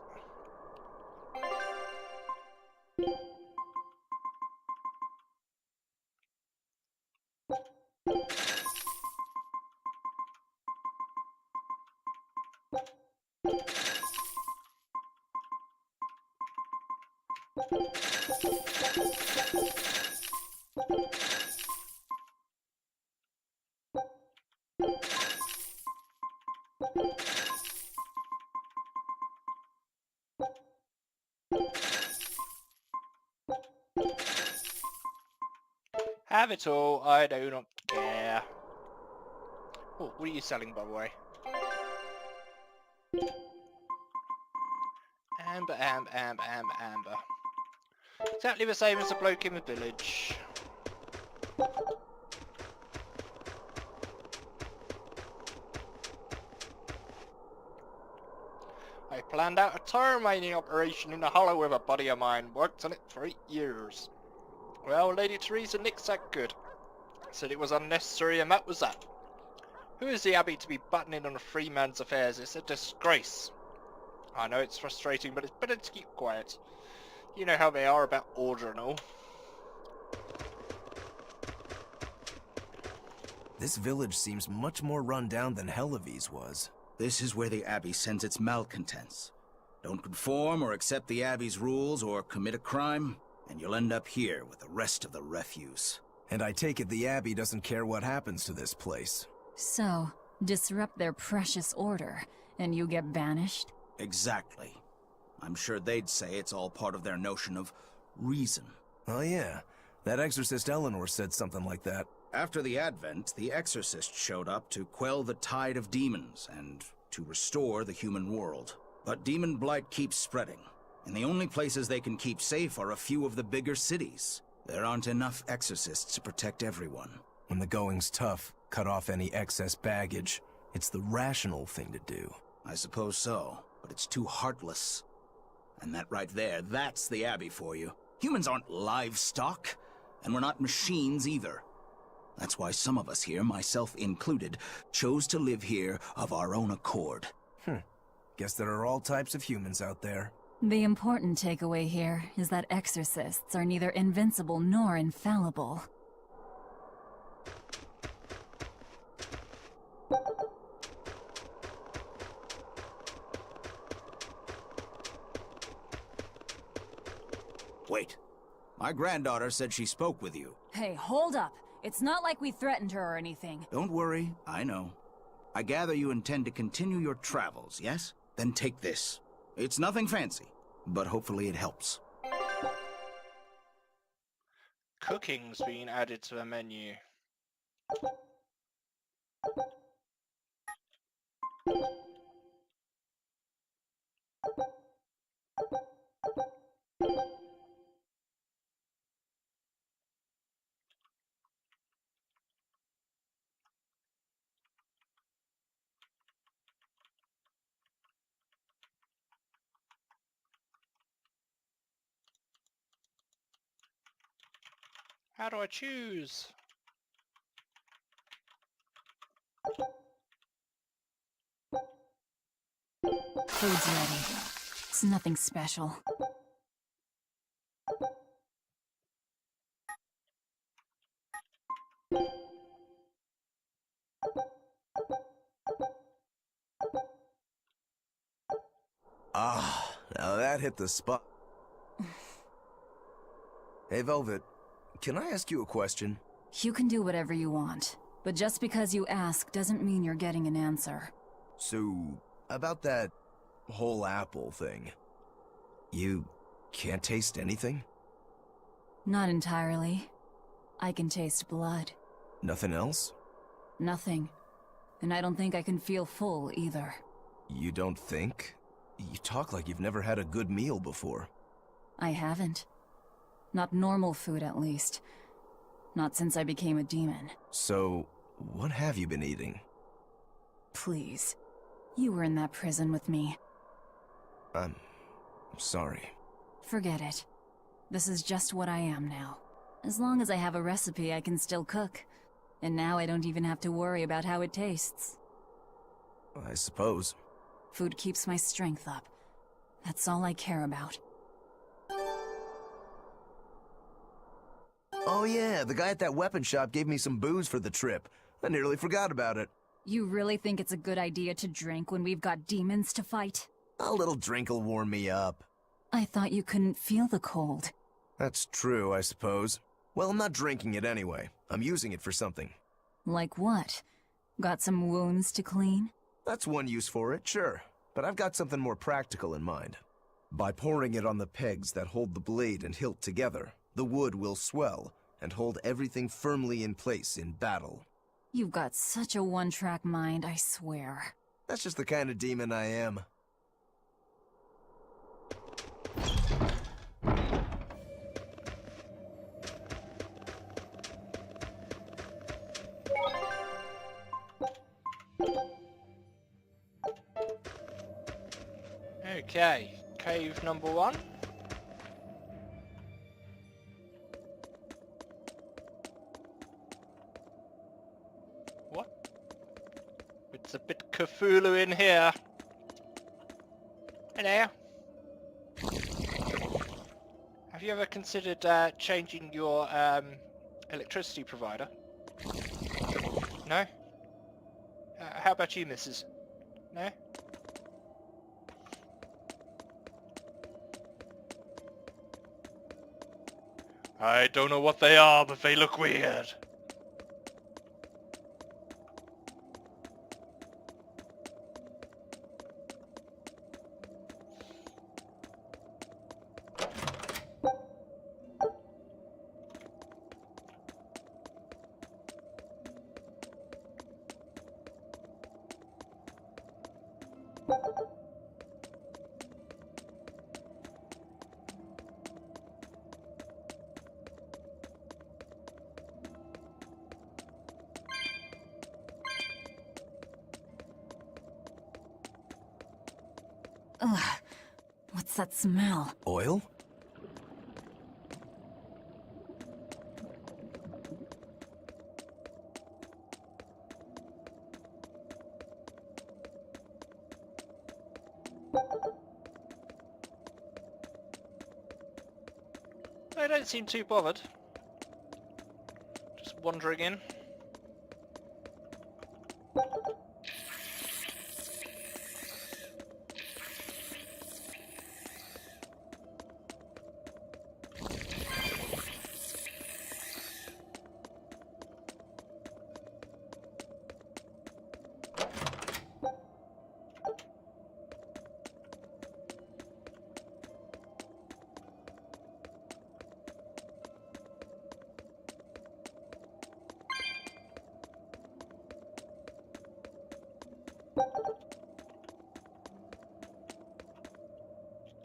Speaker 1: Have it all, I do not care. Oh, what are you selling, by the way? Amber, amber, amber, amber, amber. Exactly the same as the bloke in the village. I planned out a term mining operation in the hollow with a buddy of mine. Worked on it for 8 years. Well, Lady Teresa nixed that good. Said it was unnecessary and that was that. Who is the Abbey to be butting in on a free man's affairs? It's a disgrace. I know it's frustrating, but it's better to keep quiet. You know how they are about order and all.
Speaker 2: This village seems much more run down than Helavi's was.
Speaker 16: This is where the Abbey sends its malcontents. Don't conform or accept the Abbey's rules or commit a crime, and you'll end up here with the rest of the refuse.
Speaker 2: And I take it the Abbey doesn't care what happens to this place.
Speaker 4: So, disrupt their precious order, and you get banished?
Speaker 16: Exactly. I'm sure they'd say it's all part of their notion of reason.
Speaker 2: Oh yeah, that exorcist Eleanor said something like that.
Speaker 16: After the Advent, the exorcist showed up to quell the tide of demons and to restore the human world. But demon blight keeps spreading, and the only places they can keep safe are a few of the bigger cities. There aren't enough exorcists to protect everyone.
Speaker 2: When the going's tough, cut off any excess baggage. It's the rational thing to do.
Speaker 16: I suppose so, but it's too heartless. And that right there, that's the Abbey for you. Humans aren't livestock, and we're not machines either. That's why some of us here, myself included, chose to live here of our own accord.
Speaker 2: Guess there are all types of humans out there.
Speaker 4: The important takeaway here is that exorcists are neither invincible nor infallible.
Speaker 16: Wait. My granddaughter said she spoke with you.
Speaker 4: Hey, hold up. It's not like we threatened her or anything.
Speaker 16: Don't worry, I know. I gather you intend to continue your travels, yes? Then take this. It's nothing fancy, but hopefully it helps.
Speaker 1: Cooking's been added to the menu. How do I choose?
Speaker 4: Food's ready. It's nothing special.
Speaker 2: Ah, now that hit the spot. Hey, Velvet, can I ask you a question?
Speaker 4: You can do whatever you want, but just because you ask doesn't mean you're getting an answer.
Speaker 2: So, about that whole apple thing, you can't taste anything?
Speaker 4: Not entirely. I can taste blood.
Speaker 2: Nothing else?
Speaker 4: Nothing. And I don't think I can feel full either.
Speaker 2: You don't think? You talk like you've never had a good meal before.
Speaker 4: I haven't. Not normal food, at least. Not since I became a demon.
Speaker 2: So, what have you been eating?
Speaker 4: Please. You were in that prison with me.
Speaker 2: I'm sorry.
Speaker 4: Forget it. This is just what I am now. As long as I have a recipe, I can still cook. And now I don't even have to worry about how it tastes.
Speaker 2: I suppose.
Speaker 4: Food keeps my strength up. That's all I care about.
Speaker 2: Oh yeah, the guy at that weapon shop gave me some booze for the trip. I nearly forgot about it.
Speaker 4: You really think it's a good idea to drink when we've got demons to fight?
Speaker 2: A little drink'll warm me up.
Speaker 4: I thought you couldn't feel the cold.
Speaker 2: That's true, I suppose. Well, I'm not drinking it anyway. I'm using it for something.
Speaker 4: Like what? Got some wounds to clean?
Speaker 2: That's one use for it, sure. But I've got something more practical in mind. By pouring it on the pegs that hold the blade and hilt together, the wood will swell, and hold everything firmly in place in battle.
Speaker 4: You've got such a one-track mind, I swear.
Speaker 2: That's just the kind of demon I am.
Speaker 1: Okay, cave number 1. What? It's a bit Cthulhu in here. Hello. Have you ever considered changing your electricity provider? No? How about you, Mrs.? No? I don't know what they are, but they look weird.
Speaker 4: Ugh. What's that smell?
Speaker 2: Oil?
Speaker 1: They don't seem too bothered. Just wandering in.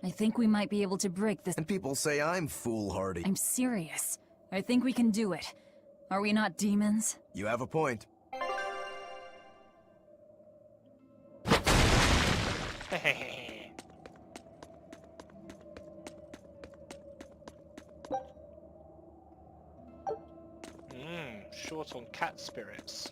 Speaker 4: I think we might be able to break this.
Speaker 2: And people say I'm foolhardy.
Speaker 4: I'm serious. I think we can do it. Are we not demons?
Speaker 2: You have a point.
Speaker 1: Short on cat spirits.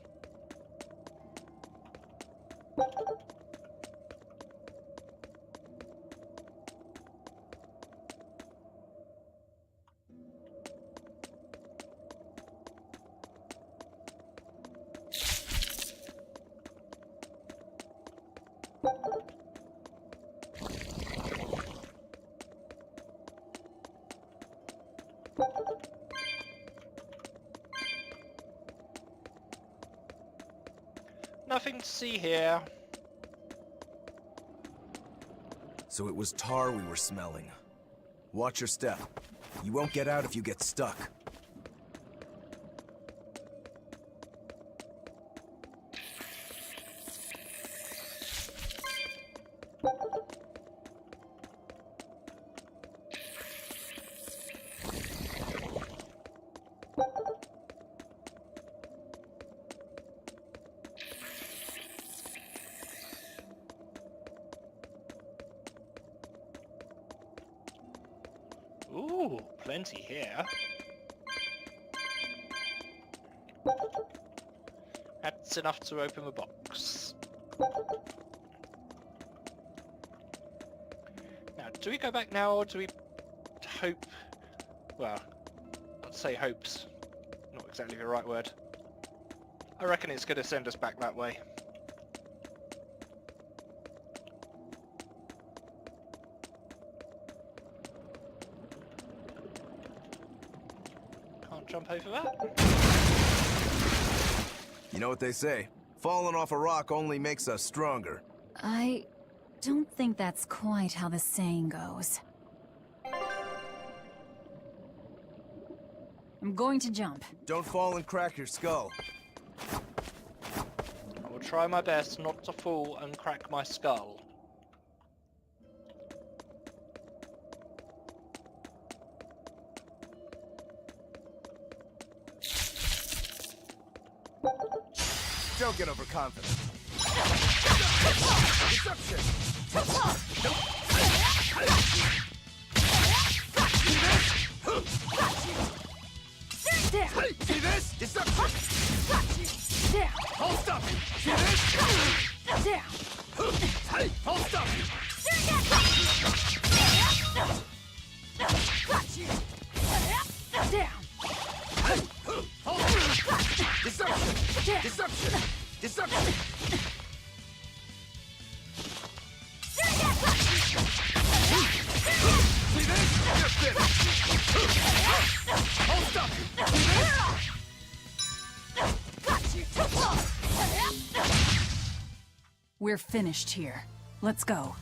Speaker 1: Nothing to see here.
Speaker 2: So it was tar we were smelling. Watch your step. You won't get out if you get stuck.
Speaker 1: Ooh, plenty here. That's enough to open the box. Now, do we go back now, or do we hope... Well, I'd say hope's not exactly the right word. I reckon it's going to send us back that way. Jump over that.
Speaker 2: You know what they say? Falling off a rock only makes us stronger.
Speaker 4: I don't think that's quite how the saying goes. I'm going to jump.
Speaker 2: Don't fall and crack your skull.
Speaker 1: I will try my best not to fall and crack my skull.
Speaker 2: Don't get overconfident. Deception!
Speaker 11: See this? Deception! I'll stop you! See this? Hey, I'll stop you! Deception! Deception! Deception! See this? You're finished! I'll stop you! See this?
Speaker 4: We're finished here. Let's go.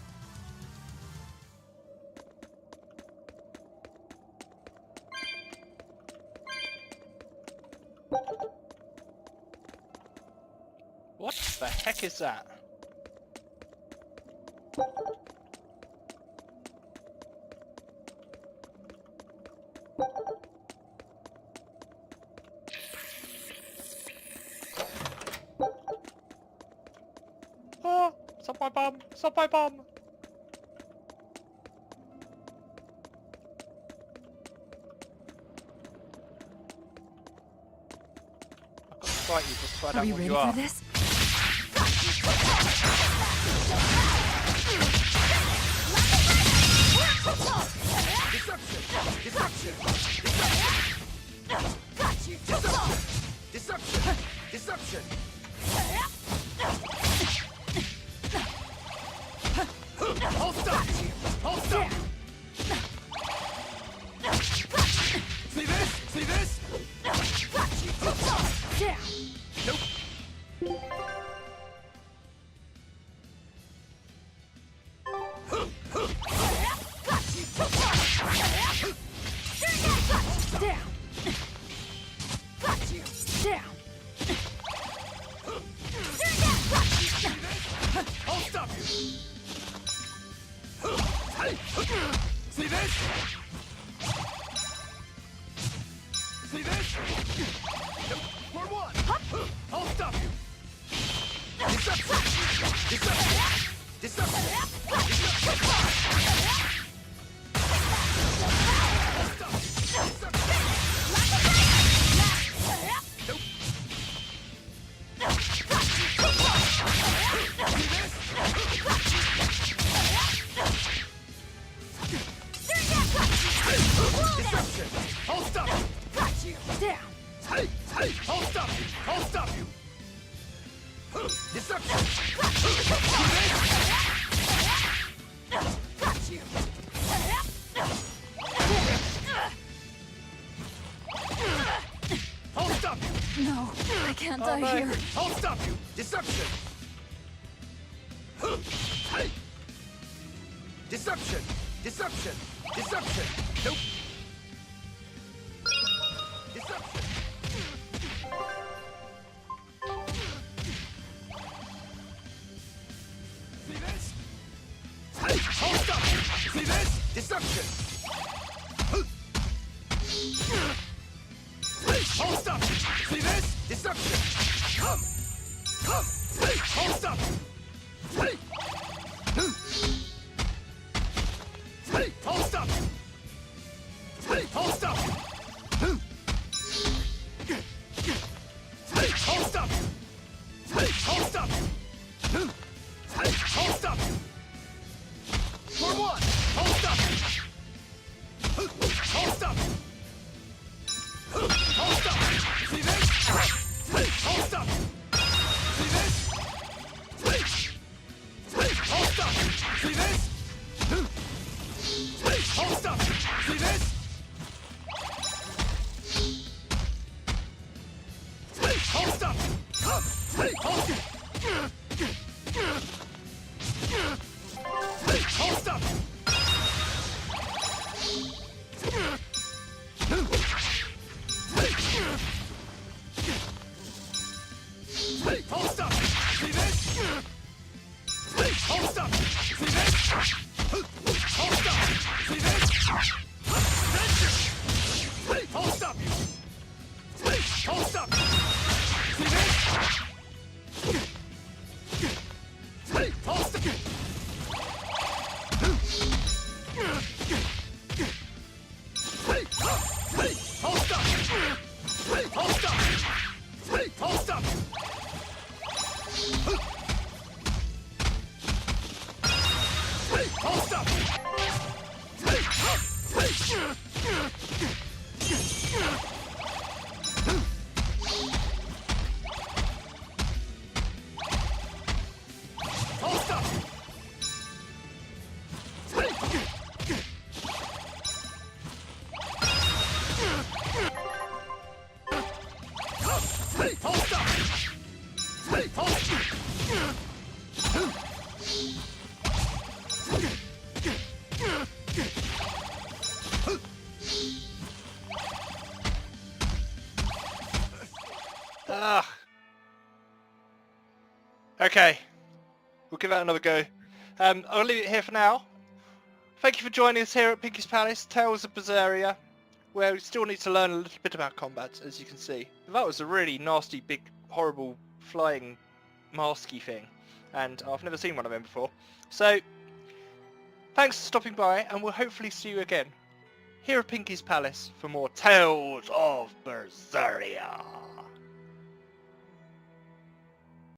Speaker 1: What the heck is that? Oh, stop my bum! Stop my bum! I've got to fight you just so I
Speaker 4: Are
Speaker 1: don't
Speaker 4: we
Speaker 1: want
Speaker 4: ready
Speaker 1: you
Speaker 4: for
Speaker 1: up.
Speaker 4: this?
Speaker 11: Deception! Deception! Deception! I'll stop you! I'll stop you! See this? See this? Nope. I'll stop you! Hey! See this? See this? For one! I'll stop you! Deception! Deception! Deception! Deception! I'll stop you! Deception! Nope. See this? Deception! I'll stop you! Hey! Hey! I'll stop you! I'll stop you! Deception! I'll stop you!
Speaker 4: No, I can't die here.
Speaker 11: I'll stop you! Deception! Hey! Deception! Deception! Deception! Nope! Deception! See this? Hey! I'll stop you! See this? Deception! Hey! I'll stop you! See this? Deception! Come! Come! Hey! I'll stop you! Hey! Hey! I'll stop you! Hey! I'll stop you! Hey! I'll stop you! Hey! I'll stop you! Hey! I'll stop you! For one! I'll stop you! I'll stop you! I'll stop you! See this? Hey! I'll stop you! See this? Hey! Hold up! See this? Hold up! Hold up! See this? Hold up! Hold up! Hold up! Hold up! Hold up! Hold up! Hold up!
Speaker 1: Okay, we'll give that another go. I'll leave it here for now. Thank you for joining us here at Pinky's Palace, Tales of Berseria, where we still need to learn a little bit about combat, as you can see. That was a really nasty, big, horrible, flying, masky thing, and I've never seen one of them before. So, thanks for stopping by, and we'll hopefully see you again here at Pinky's Palace for more Tales of Berseria.